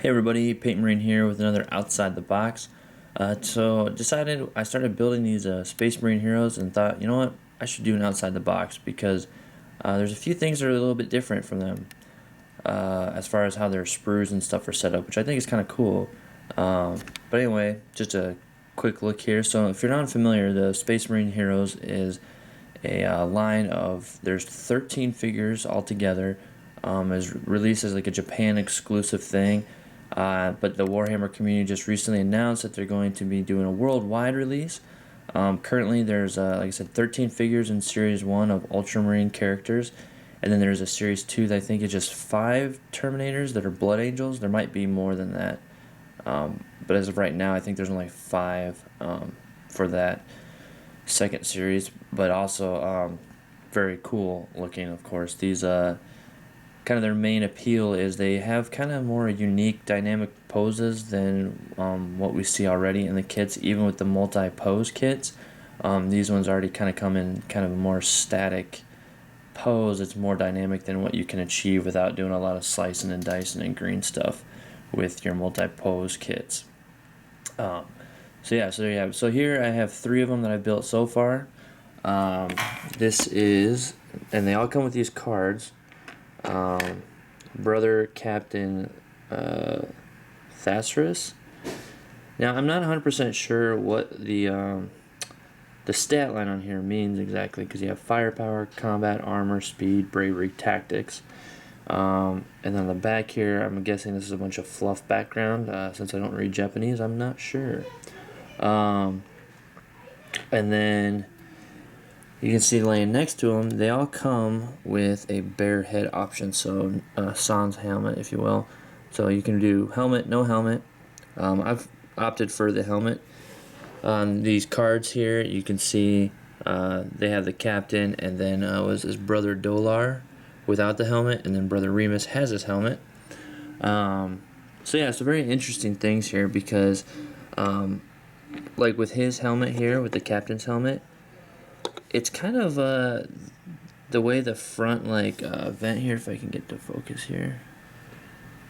Hey everybody, Peyton Marine here with another Outside the Box. I started building these Space Marine heroes and thought, you know what, I should do an Outside the Box because there's a few things that are a little bit different from them as far as how their sprues and stuff are set up, which I think is kind of cool. But anyway, just a quick look here. So if you're not familiar, the Space Marine Heroes is a line of, there's 13 figures altogether. Is released as like a Japan exclusive thing. But the Warhammer community just recently announced that they're going to be doing a worldwide release. Currently, there's, like I said, 13 figures in Series 1 of Ultramarine characters. And then there's a Series 2 that I think is just 5 Terminators that are Blood Angels. There might be more than that. But as of right now, I think there's only 5 for that second series. But also very cool looking, of course. These kind of their main appeal is they have kind of more unique dynamic poses than what we see already in the kits, even with the multi-pose kits. These ones already kind of come in kind of a more static pose. It's more dynamic than what you can achieve without doing a lot of slicing and dicing and green stuff with your multi-pose kits. So there you have it. So here I have 3 of them that I've built so far. This is, and they all come with these cards. Brother Captain Thassaris. Now I'm not 100% sure what the stat line on here means exactly, because you have firepower, combat, armor, speed, bravery, tactics, and then on the back here I'm guessing this is a bunch of fluff background. Since I don't read Japanese, I'm not sure. And then you can see laying next to them, they all come with a bare head option, so sans helmet, if you will. So you can do helmet, no helmet. I've opted for the helmet. On these cards here, you can see they have the captain, and then was his brother Dolar without the helmet, and then brother Remus has his helmet. So yeah, so very interesting things here because, like with his helmet here, with the captain's helmet, it's kind of the way the front vent here, if I can get to focus here.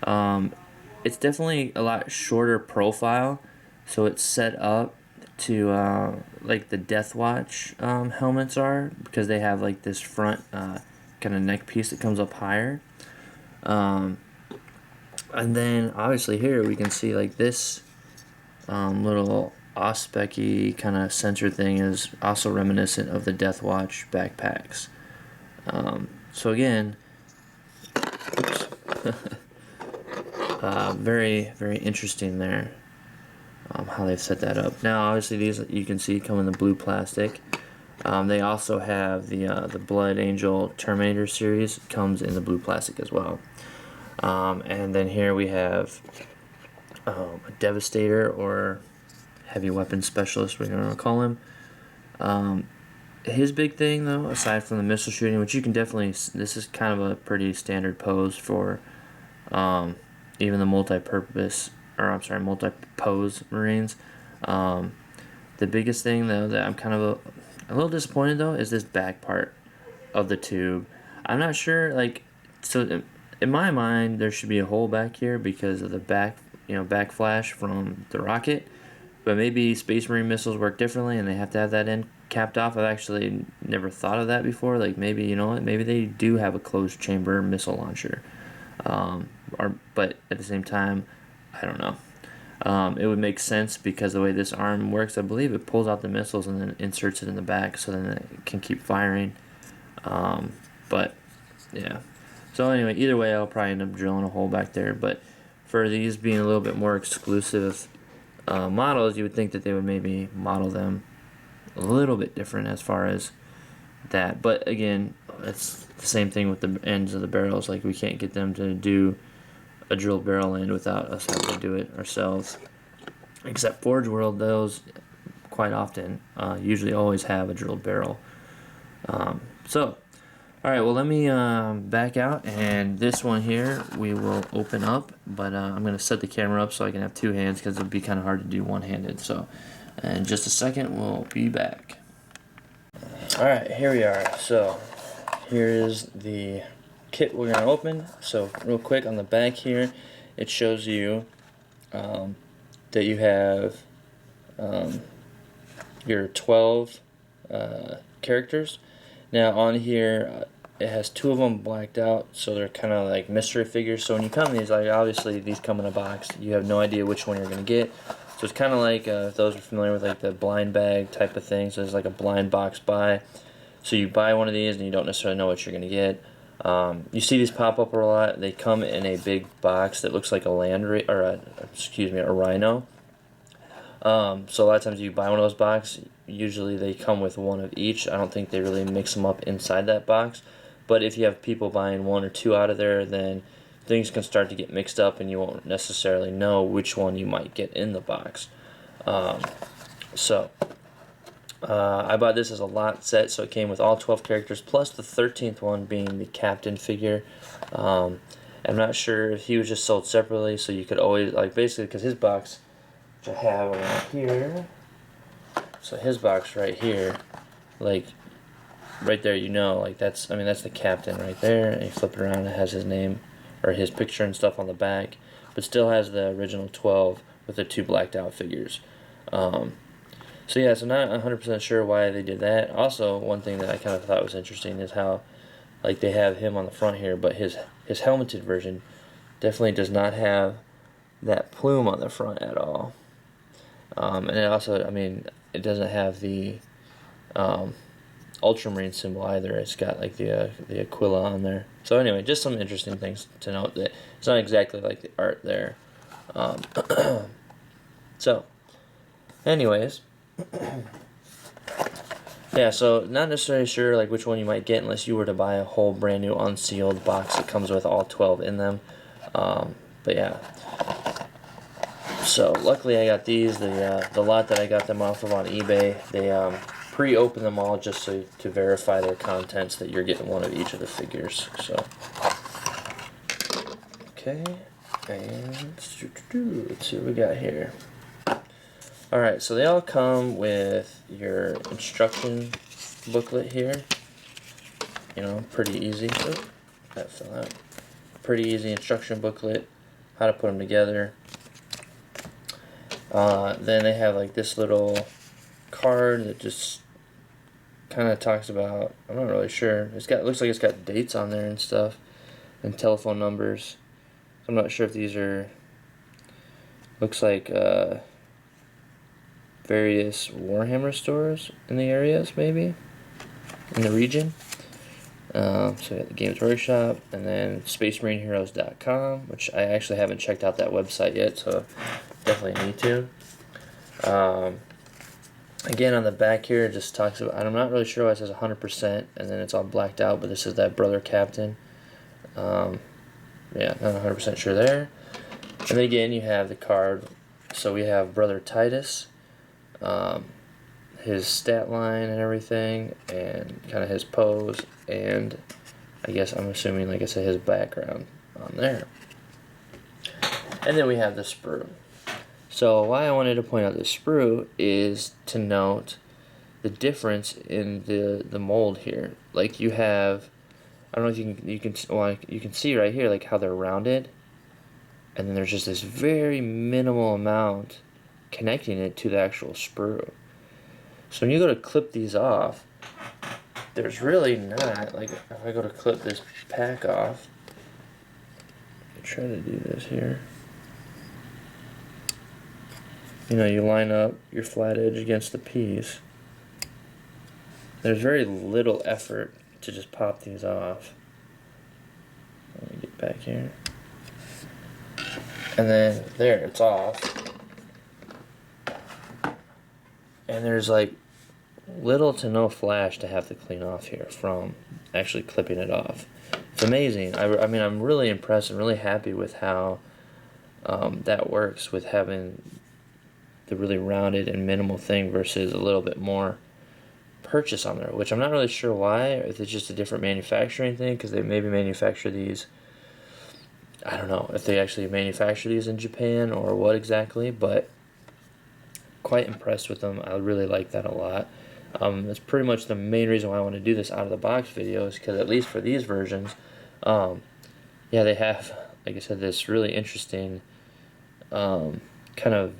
It's definitely a lot shorter profile, so it's set up to like the Death Watch helmets are, because they have like this front kind of neck piece that comes up higher. And then obviously here we can see like this little Auspecky kind of sensor thing is also reminiscent of the Death Watch backpacks. So again, very, very interesting there, how they've set that up. Now obviously these, you can see, come in the blue plastic. They also have the Blood Angel Terminator series, comes in the blue plastic as well. And then here we have a Devastator, or heavy weapon specialist, we're going to call him. His big thing, though, aside from the missile shooting, which you can definitely, this is kind of a pretty standard pose for even the multi-pose Marines. The biggest thing, though, that I'm kind of a little disappointed, though, is this back part of the tube. I'm not sure, so in my mind, there should be a hole back here because of the backflash from the rocket. But maybe Space Marine missiles work differently and they have to have that end capped off. I've actually never thought of that before. Like maybe, you know what, maybe they do have a closed chamber missile launcher. But at the same time, I don't know. It would make sense because the way this arm works, I believe it pulls out the missiles and then inserts it in the back so then it can keep firing. But yeah. So anyway, either way, I'll probably end up drilling a hole back there. But for these being a little bit more exclusive models, you would think that they would maybe model them a little bit different as far as that. But again, it's the same thing with the ends of the barrels. Like, we can't get them to do a drilled barrel end without us having to do it ourselves. Except Forge World, those quite often usually always have a drilled barrel. Alright, well, let me back out, and this one here we will open up, but I'm going to set the camera up so I can have 2 hands because it would be kind of hard to do one-handed. So in just a second, we'll be back. Alright, here we are. So here is the kit we're going to open. So real quick, on the back here, it shows you that you have your 12 characters. Now on here, it has 2 of them blacked out, so they're kind of like mystery figures. So when you come these, like obviously these come in a box, you have no idea which one you're gonna get. So it's kind of like if those are familiar with like the blind bag type of thing. So it's like a blind box buy. So you buy one of these and you don't necessarily know what you're gonna get. You see these pop up a lot. They come in a big box that looks like a a rhino. So a lot of times you buy one of those boxes, usually they come with one of each. I don't think they really mix them up inside that box. But if you have people buying 1 or 2 out of there, then things can start to get mixed up and you won't necessarily know which one you might get in the box. So I bought this as a lot set, so it came with all 12 characters, plus the 13th one being the captain figure. I'm not sure if he was just sold separately, so you could always, like, basically, because his box, which I have around here, so his box right here, like, right there, like, that's the captain right there, and you flip it around, it has his name, or his picture and stuff on the back, but still has the original 12 with the 2 blacked out figures. So yeah, so not 100% sure why they did that. Also, one thing that I kind of thought was interesting is how, like, they have him on the front here, but his helmeted version definitely does not have that plume on the front at all. And it also, it doesn't have the Ultramarine symbol either. It's got like the Aquila on there. So anyway, just some interesting things to note, that it's not exactly like the art there. So, anyways. Yeah, so not necessarily sure like which one you might get unless you were to buy a whole brand new unsealed box that comes with all 12 in them. But yeah. So luckily I got these. The lot that I got them off of on eBay, they pre-open them all just so to verify their contents that you're getting one of each of the figures. So okay, and let's see what we got here. Alright, so they all come with your instruction booklet here. Pretty easy. Oh, that fell out. Pretty easy instruction booklet, how to put them together. Then they have like this little card that just kind of talks about, I'm not really sure. Looks like it's got dates on there and stuff, and telephone numbers. So I'm not sure if these are, looks like various Warhammer stores in the areas, maybe, in the region. So we got the Games Workshop, and then SpaceMarineHeroes.com, which I actually haven't checked out that website yet, so definitely need to. Again, on the back here, it just talks about, I'm not really sure why it says 100%, and then it's all blacked out, but this is that Brother Captain. Yeah, not 100% sure there. And then again, you have the card. So we have Brother Titus, his stat line and everything, and kind of his pose, and I guess I'm assuming, like I said, his background on there. And then we have the sprue. So why I wanted to point out the sprue is to note the difference in the mold here. Like you have, I don't know if you can see right here like how they're rounded, and then there's just this very minimal amount connecting it to the actual sprue. So when you go to clip these off, there's really not, like if I go to clip this pack off, I try to do this here. You line up your flat edge against the piece. There's very little effort to just pop these off. Let me get back here. And then there, it's off. And there's like little to no flash to have to clean off here from actually clipping it off. It's amazing. I'm really impressed and really happy with how that works, with having the really rounded and minimal thing versus a little bit more purchase on there, which I'm not really sure why, or if it's just a different manufacturing thing, because they maybe manufacture these, I don't know if they actually manufacture these in Japan or what exactly, but quite impressed with them. I really like that a lot. That's pretty much the main reason why I want to do this out of the box video, is because at least for these versions, yeah, they have like I said, this really interesting kind of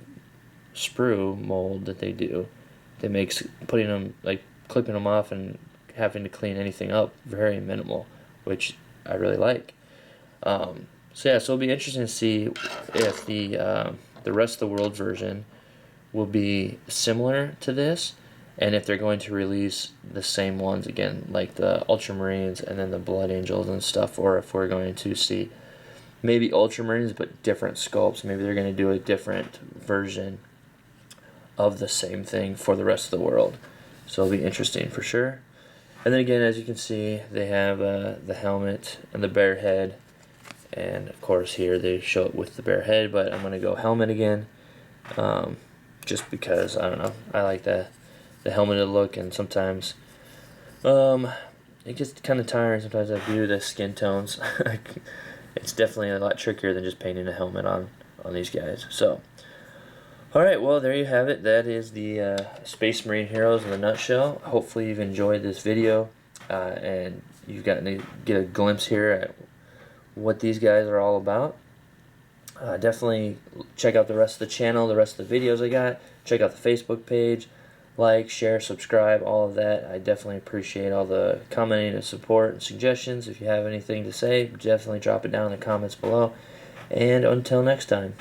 sprue mold that they do that makes putting them, like clipping them off and having to clean anything up very minimal, which I really like. So yeah, so it'll be interesting to see if the rest of the world version will be similar to this, and if they're going to release the same ones again, like the Ultramarines and then the Blood Angels and stuff, or if we're going to see maybe Ultramarines but different sculpts. Maybe they're going to do a different version of the same thing for the rest of the world. So it'll be interesting for sure. And then again, as you can see, they have the helmet and the bear head. And of course here they show it with the bear head, but I'm going to go helmet again. Just because, I don't know, I like the helmeted look, and sometimes it gets kind of tiring sometimes I do the skin tones. It's definitely a lot trickier than just painting a helmet on these guys. So, alright, well, there you have it. That is the Space Marine Heroes in a nutshell. Hopefully you've enjoyed this video, and you've gotten to get a glimpse here at what these guys are all about. Definitely check out the rest of the channel, the rest of the videos I got. Check out the Facebook page. Like, share, subscribe, all of that. I definitely appreciate all the commenting and support and suggestions. If you have anything to say, definitely drop it down in the comments below. And until next time.